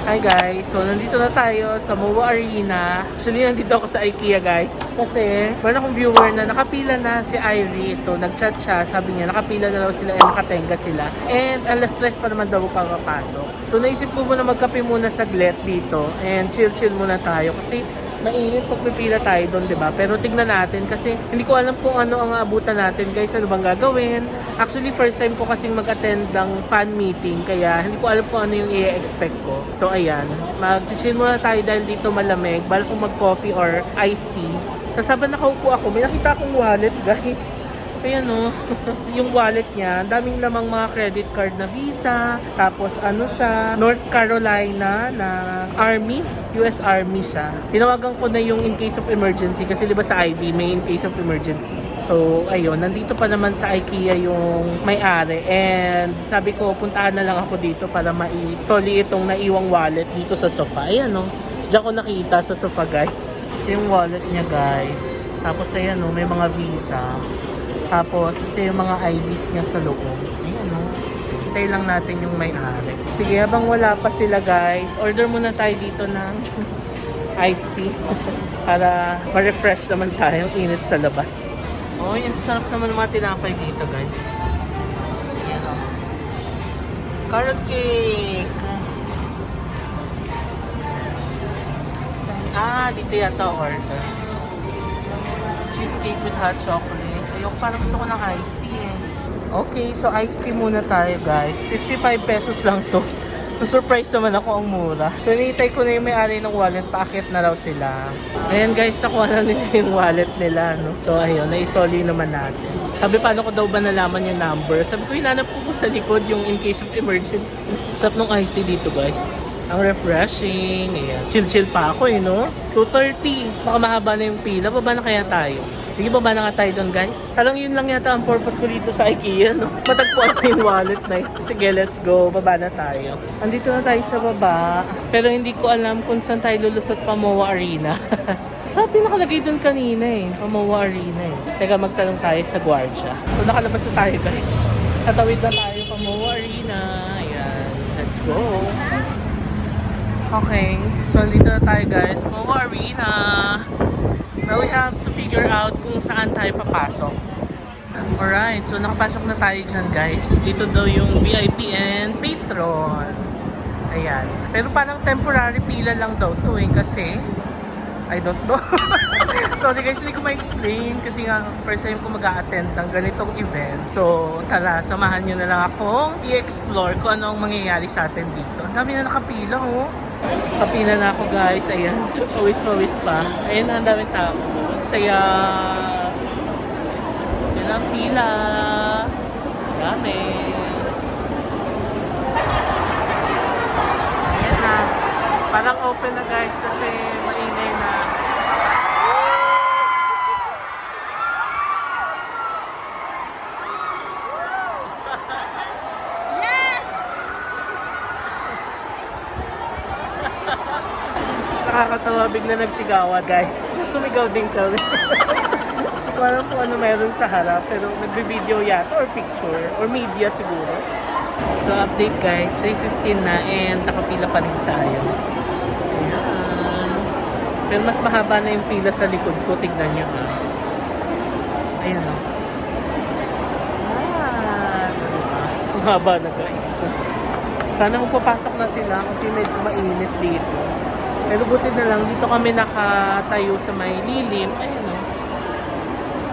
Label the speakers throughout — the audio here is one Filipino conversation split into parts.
Speaker 1: Hi guys! So, nandito na tayo sa MOA Arena. Actually, nandito ako sa IKEA guys. Kasi, meron akong viewer na nakapila na si Iris. So, nag-chat siya. Sabi niya, nakapila na daw sila and nakatenga sila. And, alas 3 pa naman daw kakapasok. So, naisip ko muna magkape muna saglit dito. And, chill-chill muna tayo. Kasi, mainit pag pipila tayo doon, diba? Pero tignan natin kasi hindi ko alam kung ano ang aabutan natin, guys. Ano bang gagawin? Actually, first time ko kasing mag-attend ng fan meeting. Kaya, hindi ko alam kung ano yung i-expect ko. So, ayan. Mag-chill muna tayo dahil dito malamig. Bala kong mag-coffee or iced tea. Tapos habang nakaupo ako, may nakita akong wallet, guys. Ayan o, yung wallet niya, daming lamang mga credit card na Visa. Tapos ano siya, North Carolina na Army, US Army siya. Tinawagan ko na yung in case of emergency kasi diba sa ID may in case of emergency. So ayun, nandito pa naman sa IKEA yung may-ari. And sabi ko, puntaan na lang ako dito para mai-soli itong naiwang wallet dito sa sofa. Ayan o, diyan ko nakita sa sofa guys. Yung wallet niya guys. Tapos ayan o, may mga Visa. Tapos, ito yung mga IDs niya sa loob. Ayan, no? Hintay lang natin yung may-ari. Sige, habang wala pa sila, guys, order muna tayo dito ng iced tea. Para ma-refresh naman tayo. Init sa labas. Oh, yung sarap naman ng mga tinapay dito, guys. Ayan, oh. Carrot cake. Dito yata order. Cheesecake with hot chocolate. Ayoko, parang gusto ko ng iced tea eh. Okay, so iced tea muna tayo guys. 55 pesos lang to. Na-surprise naman ako ang mura. So hinihintay ko na yung may-ari ng wallet. Paakit na raw sila. Ayan guys, nakuha na nila yung wallet nila. No? So ayun, naisoli naman natin. Sabi, paano ko daw ba nalaman yung number? Sabi ko, hinanap ko sa likod yung in case of emergency. Sarap nung iced tea dito guys. Ang refreshing. Ayan. Chill-chill pa ako eh, no? 2:30. Baka mahaba na yung pila. Baba na kaya tayo? Sige, baba na nga tayo doon, guys. Parang yun lang yata ang purpose ko dito sa IKEA, no? Matagpuan na yung wallet na yun. Sige, let's go. Baba na tayo. Andito na tayo sa baba. Pero hindi ko alam kung saan tayo lulusot pa MOA Arena. Sabi nakalagay doon kanina eh. MOA Arena eh. Teka, magtanong tayo sa gwardiya. So, nakalabas na tayo, guys. Tatawid na tayo pa MOA Arena. Ayan. Let's go. Okay, so dito na tayo guys, MOA Arena. Now we have to figure out kung saan tayo papasok. Alright, so nakapasok na tayo dyan guys. Dito daw yung VIP and Patron. Ayan. Pero parang temporary pila lang daw to eh, kasi I don't know. Sorry guys, hindi ko ma-explain kasi nga first time ko mag-a-attend ng ganitong event. So tara, samahan nyo na lang akong i-explore kung anong mangyayari sa atin dito. Ang dami na nakapila oh. Kapila na ako guys, ayan. Pawis-pawis pa. Ayan, ang daming tao. Saya. Ayan ang pila. Dami. Ayan na. Parang open na guys kasi maingay na. Nakakatawa, bigla nagsigawa guys. Sumigaw din kami. Hindi ko alam kung ano meron sa harap, pero nagbe-video yata or picture or media siguro. So update guys, 3:15 na and nakapila pa rin tayo. Ayan. Pero mas mahaba na yung pila sa likod ko, tignan nyo ha. Ayan o. Ang haba na guys. Sana magpapasok na sila kasi medyo mainit dito. Pero buti na lang, dito kami nakatayo sa may lilim. Ayun o.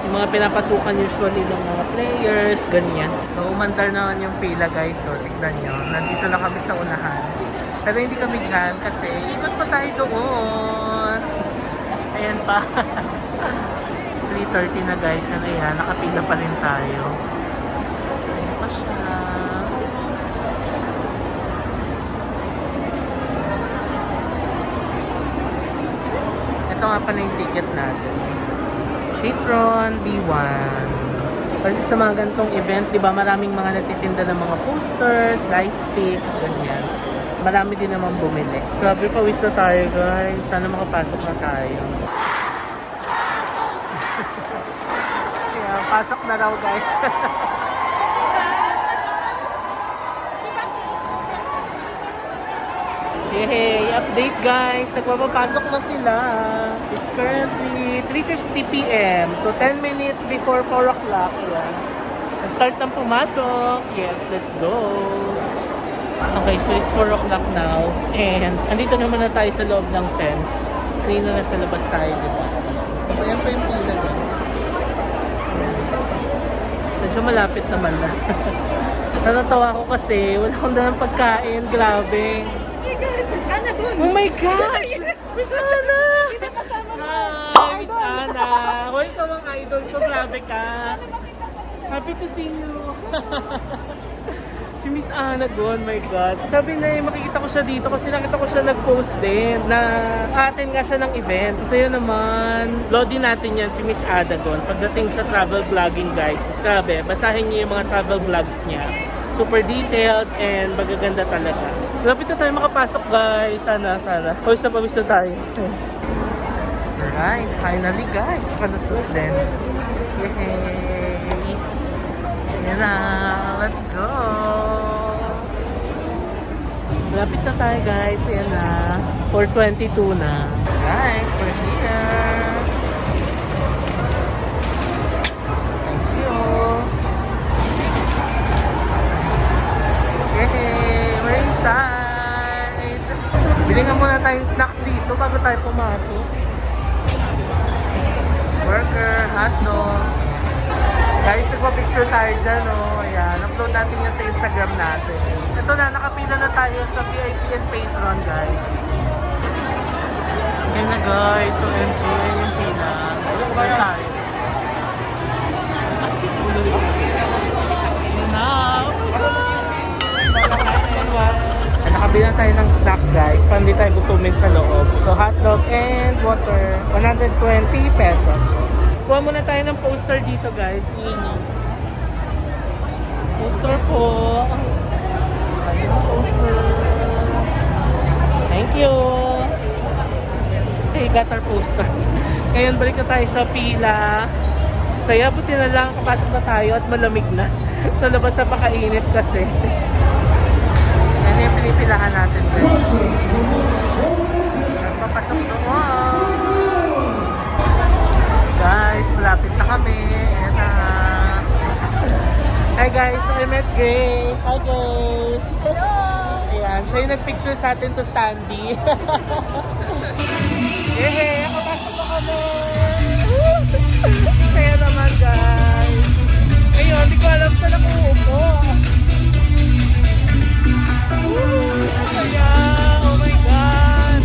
Speaker 1: Yung mga pinapasukan usually ng mga players, ganyan. So, umandar naman yung pila guys. So, tignan nyo. Nandito na kami sa unahan. Pero hindi kami dyan kasi ikot pa tayo doon. Ayan pa. 3:30 na guys. Ayan, nakapila pa rin tayo. Ayan pa siya. Ito nga pa na yung ticket natin. Patron B1. Kasi sa mga ganitong event, di ba, maraming mga nagtitinda ng mga posters, light sticks, ganyan. So, marami din naman bumili. Grabe, pawis na tayo guys. Sana makapasok na tayo. Kaya, pasok na raw guys. Yay! Update guys! Nagpapapasok na sila. It's currently 3:50 p.m. So 10 minutes before 4 o'clock. Ayan. Nag-start ng pumasok. Yes, let's go! Okay, so it's 4 o'clock now. And andito naman na tayo sa loob ng fence. Kanina na sa labas tayo, diba? So ayan pa yung pila guys. Medyo malapit naman na. Natatawa ko kasi wala akong dalang pagkain. Grabe.
Speaker 2: Ana dun.
Speaker 1: Oh my gosh! Miss Ana!
Speaker 2: Hindi kasama mo.
Speaker 1: Hi, Miss Ana! Hoy, ikaw ang idol ko. Grabe ka. Happy to see you. Si Miss Ana doon, my God. Sabi na makikita ko siya dito kasi nakita ko siya nag-post din na attend nga siya ng event. Kasi yun naman, loadin natin yan si Miss Ada doon pagdating sa travel vlogging guys. Grabe, basahin niyo yung mga travel vlogs niya. Super detailed and magaganda talaga. Lapit na tayo makapasok guys. Sana. Pawis na pawis na tayo. Alright, finally guys. Kalusot din. Yay! Yan na. Let's go! Lapit na tayo guys. Yan na. 4:22 na. Alright, we're here. Thank you. Yay! We're inside! Bili nga muna tayong snacks dito bago tayo pumasok. Burger, hotdog. Guys, nagpa-picture tayo dyan, oh. Ayan, upload natin yan sa Instagram natin. Ito na, nakapila na tayo sa VIP and Patreon, guys. Ayan na, guys. So, enjoy yung pila. Upload tayo. Ayan na. Nakabila tayo ng snack guys para hindi tayo gutumin sa loob. So hotdog and water, 120 pesos. Kuha muna tayo ng poster dito guys. Poster po. Ayun ang poster. Thank you. Okay, got our poster. Ngayon balik na tayo sa pila. Saya, buti na lang kapasok na tayo at malamig na. Sa labas na pakainit kasi. Yan yung pinipilahan natin guys. Tapos papasok doon. Guys, malapit na kami. Ayan na. Hi guys, so I met Grace. Hi Grace. Hello. Ayan, siya yung nagpicture sa atin sa standee. Yehey, kapasok na kami. Kaya naman guys. Ngayon, hindi ko alam saan ako uupo. Kaya, oh my God.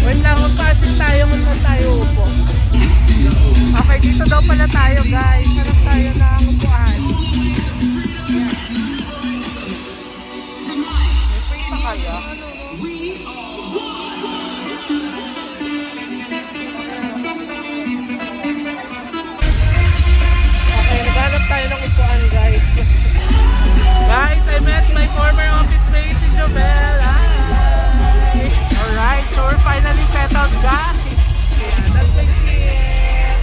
Speaker 1: Wait lang, magpasin tayo kung saan tayo upo. Okay, dito daw pala tayo guys. Harap tayo na upuan. May pa kaya? Okay, naghanap tayo ng upuan guys. Guys, I met my former office mate, si Jobel. Alright, so we're finally settled, guys. Yeah, that's the kid.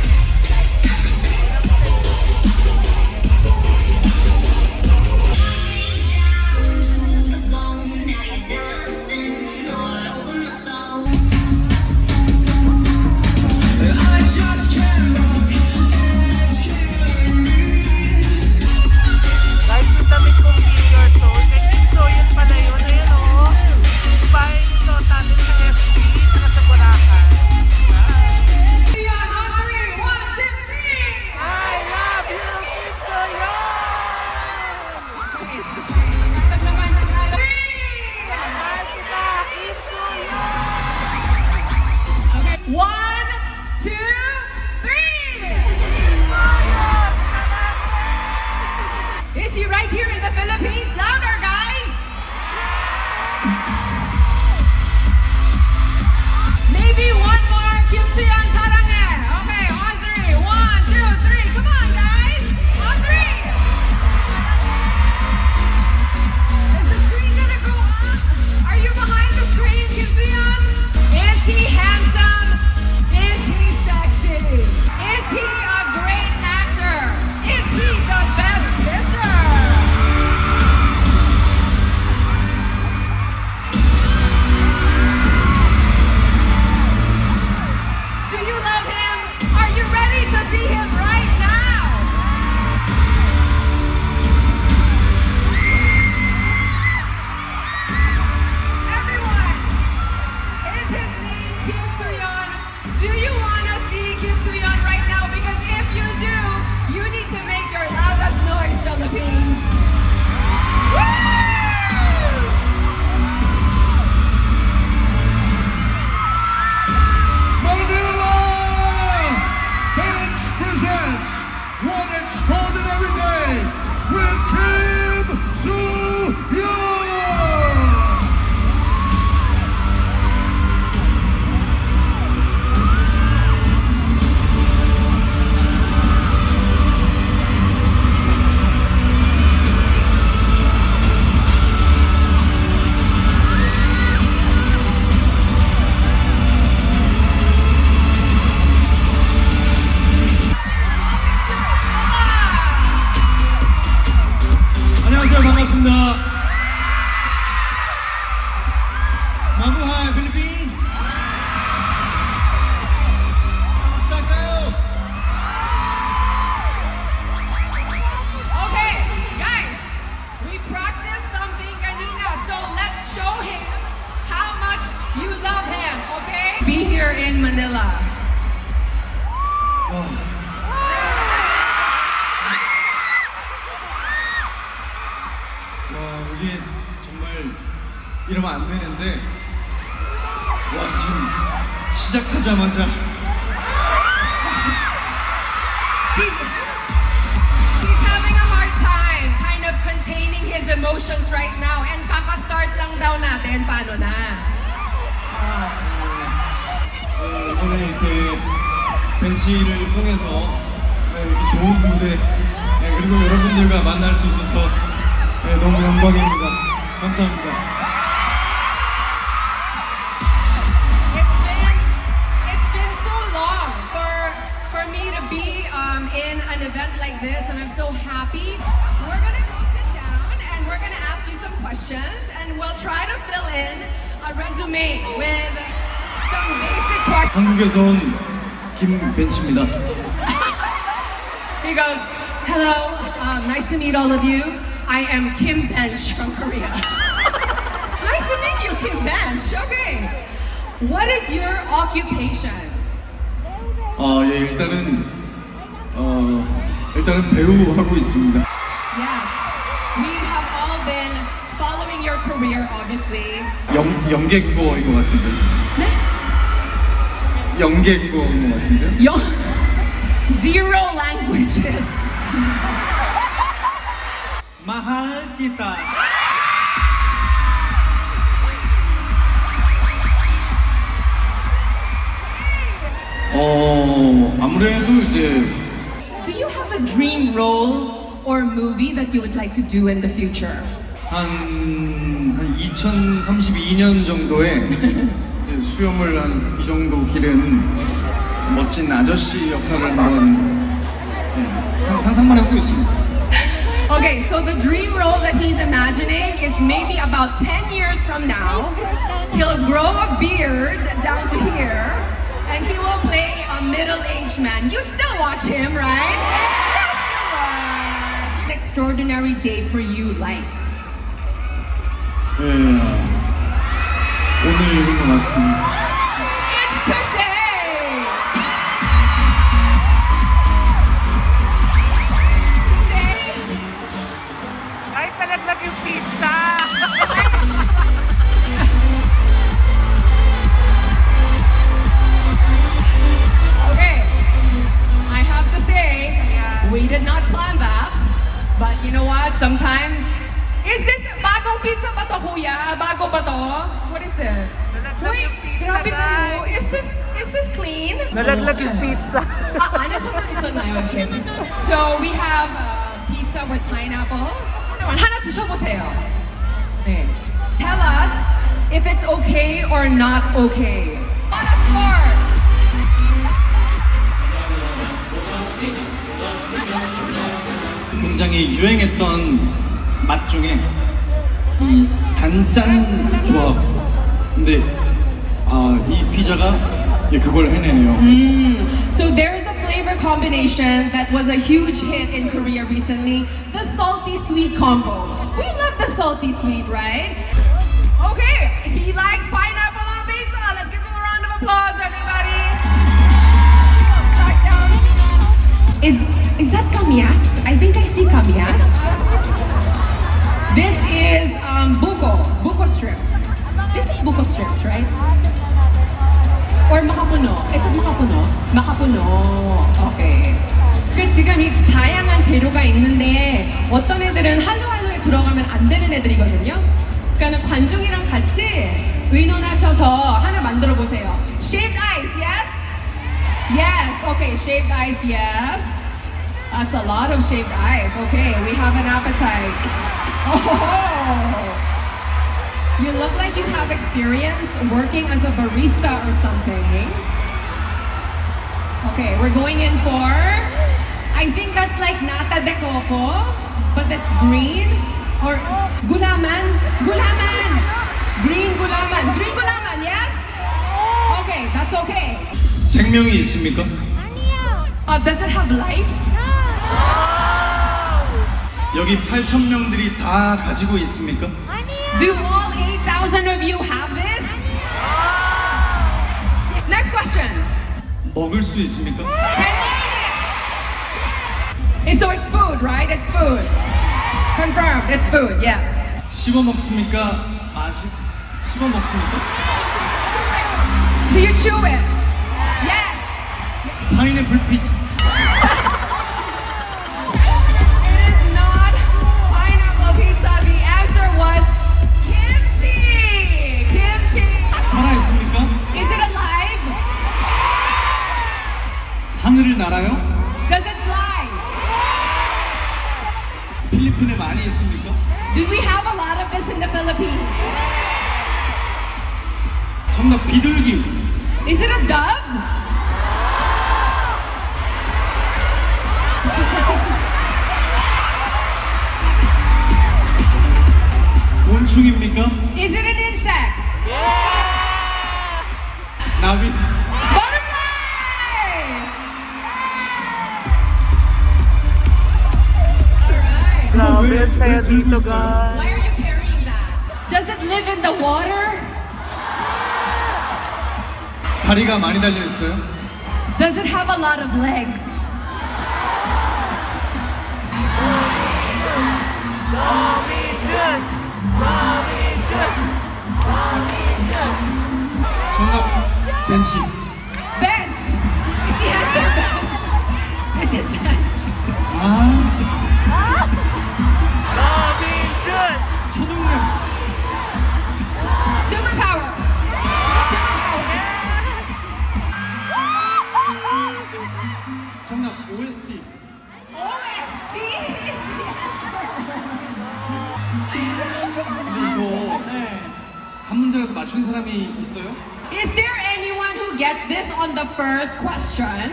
Speaker 1: Guys, yung damit kong gear to, so yun pala yun. Ayun o. Bahay nito natin sa FB, saka sa Boracay. I love you, Kim Soyeon! Mahal kita, Kim Soyeon!
Speaker 2: 1, 2, 3! Is he right here in the Philippines? Louder, guys! Maybe one more. Kim Soyeon 사랑해. Okay, on 3. 1, 2, 3. Come on, guys. On 3. Is the screen gonna go up? Are you behind the screen, Kim Soyeon? Is he handsome? Is he sexy? Is he a great actor? Is he the best kisser?
Speaker 3: 와, 이게 정말 이러면 안 되는데, 와, 지금 시작하자마자
Speaker 2: He's having a hard time kind of containing his emotions right now. And kaka-start lang daw natin. Paano na?
Speaker 3: 이번에 이렇게 벤치를 통해서 이렇게 좋은 무대 그리고 여러분들과 만날 수 있어서 너무 영광입니다. 감사합니다.
Speaker 2: It's been so long for me to be in an event like this, and I'm so happy. We're gonna go sit down and we're gonna ask you some questions, and we'll try to fill in a resume with some basic questions.
Speaker 3: 한국에서 온 김벤치입니다.
Speaker 2: He goes, hello, nice to meet all of you. I am Kim Bench from Korea. Nice to meet you, Kim Bench. Okay. What is your occupation?
Speaker 3: 예, 일단은 배우 하고 있습니다.
Speaker 2: Yes, we have all been following your career, obviously.
Speaker 3: 연계국어인 것 같은데.
Speaker 2: 네?
Speaker 3: 연계국어인 것 같은데.
Speaker 2: Zero languages.
Speaker 3: 마할 기타. 아무래도 이제
Speaker 2: Do you have a dream role or movie that you would like to do in the future?
Speaker 3: 한 2032년 정도에 이제 수염을 한 이 정도 기른 멋진 아저씨 역할을 한번 상상만 해보고 있습니다.
Speaker 2: Okay, so the dream role that he's imagining is maybe about 10 years from now. He'll grow a beard down to here, and he will play a middle-aged man. You'd still watch him, right? Yes, you would. An extraordinary day for you, like.
Speaker 3: 오늘인 것 같습니다.
Speaker 2: It's today! Today?
Speaker 1: Guys, nalaglag yung pizza!
Speaker 2: Okay, I have to say, we did not plan that. But you know what? Sometimes, is this bagong pizza ba to, kuya? Bago ba to? What is this? Wait, grabe kayo. Is this clean?
Speaker 1: Nalaglag yung pizza.
Speaker 2: 있었나요, Kim? So we have pizza with pineapple. 하나 드셔보세요. 네. Tell us if it's okay or not okay. On a score.
Speaker 3: 굉장히 유행했던 맛 중에 단짠 조합. 근데 이 피자가 그걸 해내네요.
Speaker 2: So there is a flavor combination that was a huge hit in Korea recently, the salty sweet combo. We love the salty sweet, right? Okay, he likes pineapple on pizza. Let's give him a round of applause, everybody. Back down. Is that kamyas? I think I see kamyas. This is buko strips. This is buko strips, right? Or makapuno? Is it makapuno? Makapuno. Okay. 그 지금 이 다양한 재료가 있는데 어떤 애들은 할로할로에 들어가면 안 되는 애들이거든요. 그러니까 관중이랑 같이 의논하셔서 하나 만들어 보세요. Shaved ice, yes? Yes. Okay, shaved ice, yes. That's a lot of shaved ice. Okay, we have an appetite. Oh. You look like you have experience working as a barista or something. Okay, we're going in for, I think that's like nata de coco, but that's green. Or gulaman. Gulaman! Green gulaman, yes? Okay, that's okay.
Speaker 3: 생명이 있습니까?
Speaker 2: Does it have life?
Speaker 3: 여기 8,000명들이 다 가지고 있습니까?
Speaker 2: Do all 8,000 of you have this? Next question.
Speaker 3: 먹을 수 있습니까?
Speaker 2: So it's food, right? It's food. Confirmed. It's food. Yes.
Speaker 3: 씹어 먹습니까? 씹어 먹습니까?
Speaker 2: Do you chew it? Yes.
Speaker 3: 파인애플 피
Speaker 2: It is not pineapple pizza. The answer was kimchi. Kimchi.
Speaker 3: 살아 있습니까?
Speaker 2: Is it alive?
Speaker 3: 하늘을 날아요?
Speaker 2: Does it fly?
Speaker 3: 필리핀에 많이 있습니까?
Speaker 2: Do we have a lot of this in the Philippines?
Speaker 3: 정답 비둘기.
Speaker 2: Is it a dove?
Speaker 3: 곤충입니까?
Speaker 2: Is it an insect?
Speaker 3: 나비.
Speaker 2: Butterfly!
Speaker 1: Grabe, ang saya dito, guys.
Speaker 2: Why are you carrying that? Does it live in the water?
Speaker 3: 다리가 많이 달려 있어요?
Speaker 2: Does it have a lot of legs?
Speaker 3: 정답 벤치.
Speaker 2: Bench! Is the answer bench? Is it bench?
Speaker 3: 아, 초능력.
Speaker 2: Superpowers! Superpowers!
Speaker 3: 정답 OST.
Speaker 2: OST is the answer!
Speaker 3: 이거 한 문제라도 맞춘 사람이 있어요?
Speaker 2: Is there anyone who gets this on the first question?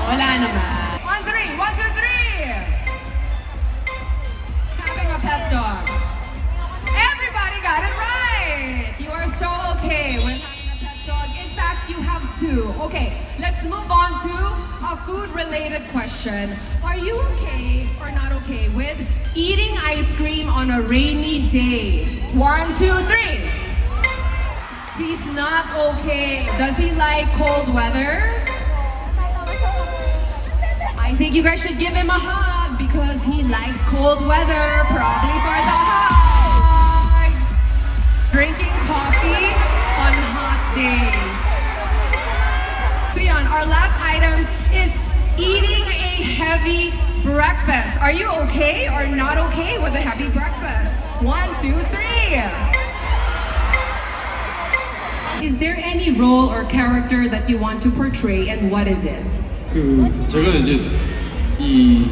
Speaker 2: Wala naman. 1, 3, 1, 2, 3! Having a pet dog. Everybody got it right! You are so okay with having a pet dog. In fact, you have two. Okay, let's move on to a food-related question. Are you okay or not okay with eating ice cream on a rainy day? 1, 2, 3. He's not okay. Does he like cold weather? I think you guys should give him a hug because he likes cold weather, probably for the hug. Drinking coffee on hot days. So Yan, our last item is eating a heavy breakfast. Are you okay or not okay with a heavy breakfast? 1, 2, 3. Is there any role or character that you want to portray and what is it?
Speaker 3: 제가 이제 이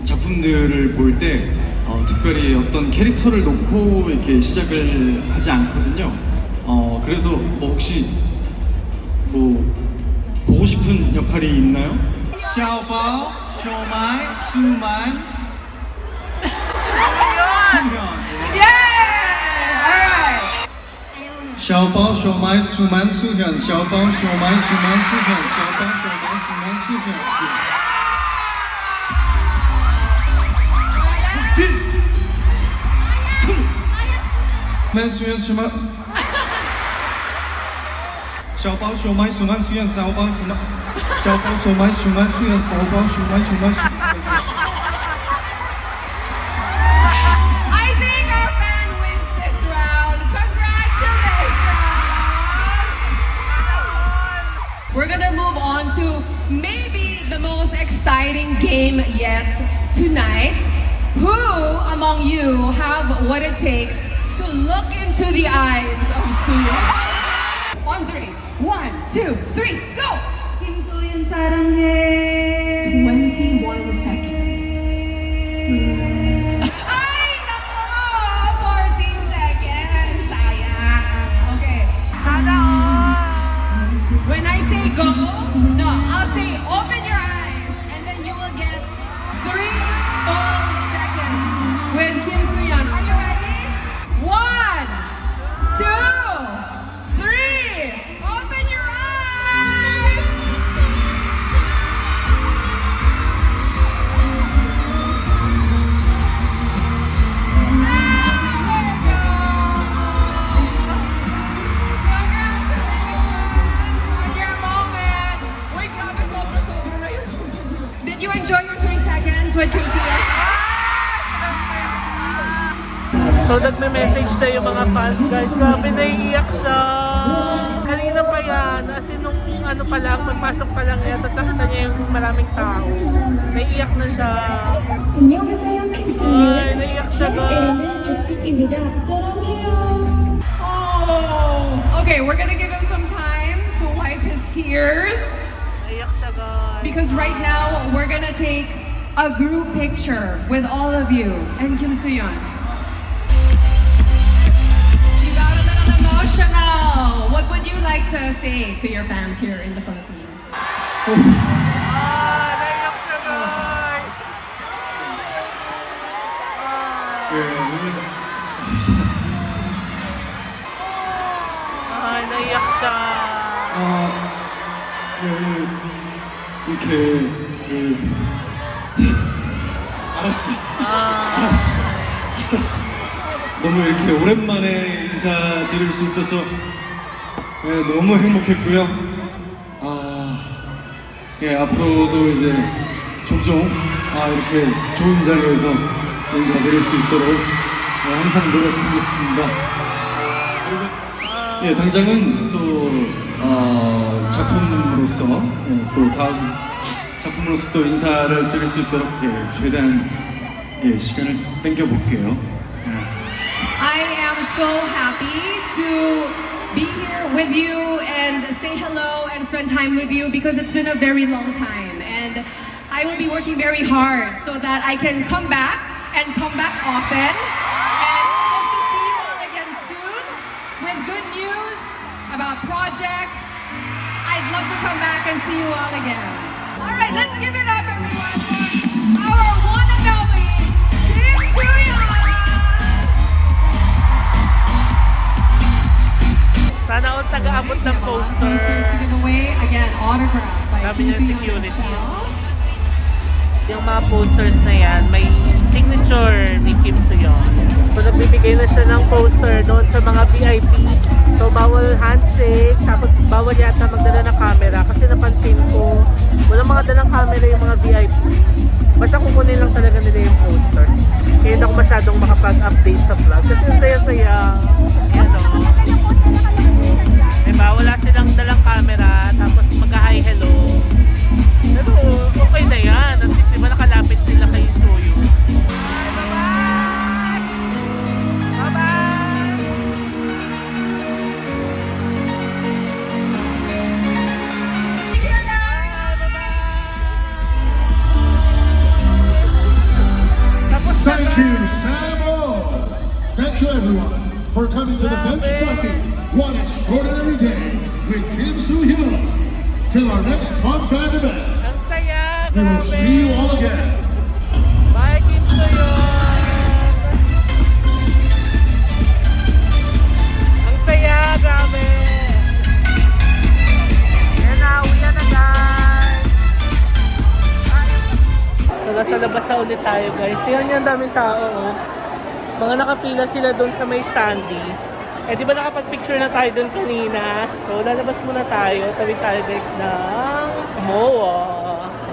Speaker 3: 작품들을 볼 때 특별히 어떤 캐릭터를 놓고 이렇게 시작을 하지 않거든요. 그래서 뭐 혹시 뭐 보고 싶은 역할이 있나요? 샤오바오, 쇼마이, 수만, 수현.
Speaker 2: Yeah! Alright!
Speaker 3: 小包小麦数满数量，小包小麦数满数量，小包小麦数满数量。满数量什么？小包小麦数满数量，小包什么？小包小麦数满数量，小包小麦数满数量。
Speaker 2: I think our fan wins this round. Congratulations! We're gonna move on to maybe the most exciting game yet tonight. Who among you have what it takes to look into the eyes of Suyeon? On 3. 1, 2, 3, go!
Speaker 4: 김소윤 사랑해.
Speaker 2: 21 seconds. Ay, nako! 14 seconds. Sayang. Okay. When I say go, no, I'll say open your eyes and then you will get 3 full seconds with Kim Soo-yeon. Are you ready? 1, 2, 3. Open your eyes.
Speaker 1: So nagme-message na yung mga fans guys. Grabe, naiiyak siya. Kanina pa yan. As in nung ano pa lang, magpasok pa lang yan. Tapos nakita niya yung maraming tao. Naiiyak na siya.
Speaker 5: 안녕하세요, 킴스예요.
Speaker 1: Ay, naiiyak siya guys.
Speaker 5: 에레는 저스틴입니다. 사랑해요.
Speaker 2: Oh, okay, we're gonna give him some time to wipe his tears
Speaker 1: Naiiyak siya guys.
Speaker 2: because right now we're gonna take a group picture with all of you and Kim Soo-yeon. You got a little emotional. What would you like to say to your fans here in the Philippines?
Speaker 1: Ah, naiiyak siya guys.
Speaker 3: 예, 오늘
Speaker 1: Ay, naiiyak siya.
Speaker 3: 네, 오늘 이렇게 알았어. 너무 이렇게 오랜만에 인사드릴 수 있어서 너무 행복했고요. 앞으로도 이제 종종 이렇게 좋은 자리에서 인사드릴 수 있도록 항상 노력하겠습니다. 그리고 당장은 또 작품으로서 또 다음 작품으로서 또 인사를 드릴 수 있도록 최대한 시간을 땡겨볼게요.
Speaker 2: I am so happy to be here with you and say hello and spend time with you because it's been a very long time and I will be working very hard so that I can come back and come back often and hope to see you all again soon with good news about projects. I'd love to come back and see you all again. Alright, let's give it up everyone for our one and only Kim Soo-yeon!
Speaker 1: Sana all taga-abot ng poster.
Speaker 2: Posters to give away. Again, autographed by
Speaker 1: Sabi
Speaker 2: Kim
Speaker 1: niya
Speaker 2: Soo-yeon
Speaker 1: security.
Speaker 2: herself.
Speaker 1: Yung mga posters na yan, may signature ni Kim Soo-yeon. So nagbibigay na siya ng poster doon sa mga VIP. So bawal handshake, tapos bawal yata magdala ng camera kasi napansin ko, walang mga dalang camera yung mga VIP. Basta kukunin lang talaga nila yung poster. Kaya hindi ako masyadong makapag-update sa vlog. Kasi ang saya-saya. Yan o. Diba, wala silang dalang camera, tapos mag-hi hello. Pero okay na yan. At least diba nakalapit sila kay Soo-yeon. Bye-bye! Bye-bye! Tapos na
Speaker 6: Thank you, Samo. Thank you, everyone, for coming to the bench talking one extraordinary day with Kim Soo-yeon. Till our next Fun Fan event,
Speaker 1: Ang saya,
Speaker 6: we will
Speaker 1: grabe.
Speaker 6: see you all again.
Speaker 1: Bye, Kim Soo-yeon! Ang saya, grabe! Yan na, uwi na guys! So, nasa labas na ulit tayo guys. Tingnan niyo ang daming tao, oh. Mga nakapila sila doon sa may standee. Eh, di ba nakapag-picture na tayo doon kanina? So, lalabas muna tayo. Tawid tayo guys ng MOA.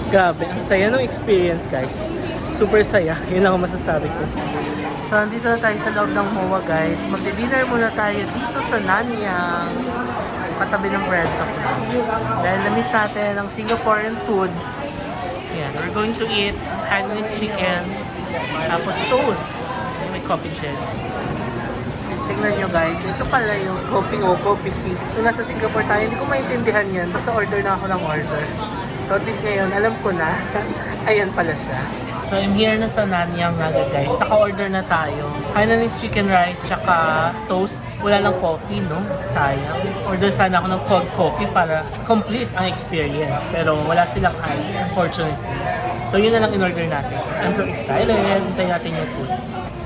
Speaker 1: Grabe, ang saya ng experience guys. Super saya. Yun lang ang masasabi ko. So, nandito na tayo sa loob ng MOA guys. Magdi-dinner muna tayo dito sa Nanyang. Katabi ng Red Cup na. Dahil na-miss natin ang Singaporean food. Yan, we're going to eat Hainanese chicken. Tapos toast. May coffee shell. Tingnan nyo guys, ito pala yung coffee o coffee seat. Kung nasa Singapore tayo, hindi ko maintindihan yan. Basta order na ako ng order. So at least ngayon, alam ko na. Ayan pala siya. So I'm here na sa Nanyang Naga guys. Naka-order na tayo. Hainanese chicken rice, tsaka toast. Wala lang coffee, no? Sayang. Order sana ako ng cold coffee para complete ang experience. Pero wala silang ice, unfortunately. So yun na lang in-order natin. I'm so excited. Hintay natin yung food.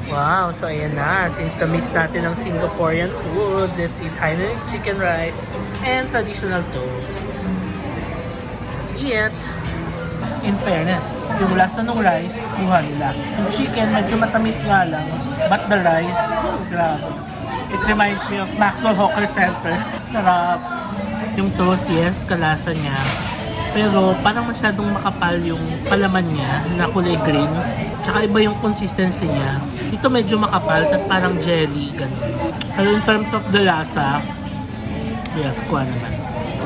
Speaker 1: Wow, so ayan na. Since na-miss natin ang Singaporean food, let's eat Hainanese chicken rice and traditional toast. Let's eat. In fairness, yung lasa ng rice, kuha nila. Yung chicken, medyo matamis nga lang. But the rice, grabe. It reminds me of Maxwell Hawker Center. Sarap. Yung toast, yes, kalasa niya. Pero parang masyadong makapal yung palaman niya na kulay green. Tsaka iba yung consistency niya. Dito medyo makapal, tas parang jelly, ganun. Pero in terms of the lasa, yes, kuha naman.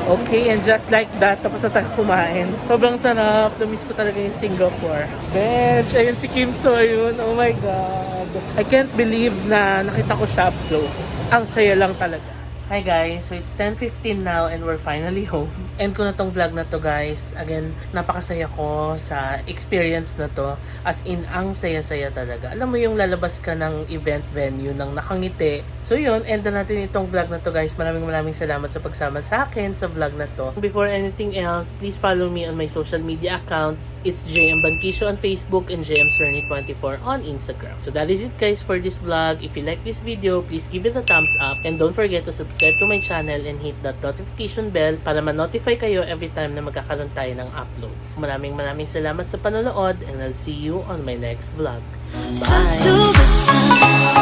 Speaker 1: Okay, and just like that, tapos na tayo kumain. Sobrang sarap. Na-miss ko talaga yung Singapore. Bench, ayun si Kim Soyun. Oh my God. I can't believe na nakita ko siya up close. Ang saya lang talaga. Hi guys, so it's 10:15 now and we're finally home. End ko na tong vlog na to guys. Again, napakasaya ko sa experience na to. As in, ang saya-saya talaga. Alam mo yung lalabas ka ng event venue ng nakangiti. So yun, end na natin itong vlog na to guys. Maraming salamat sa pagsama sa akin sa vlog na to. Before anything else, please follow me on my social media accounts. It's JM Banquisio on Facebook and JM Cerny24 on Instagram. So that is it guys for this vlog. If you like this video, please give it a thumbs up and don't forget to subscribe to my channel and hit that notification bell para ma-notify kayo every time na magkakaroon tayo ng uploads. Maraming salamat sa panonood and I'll see you on my next vlog. Bye!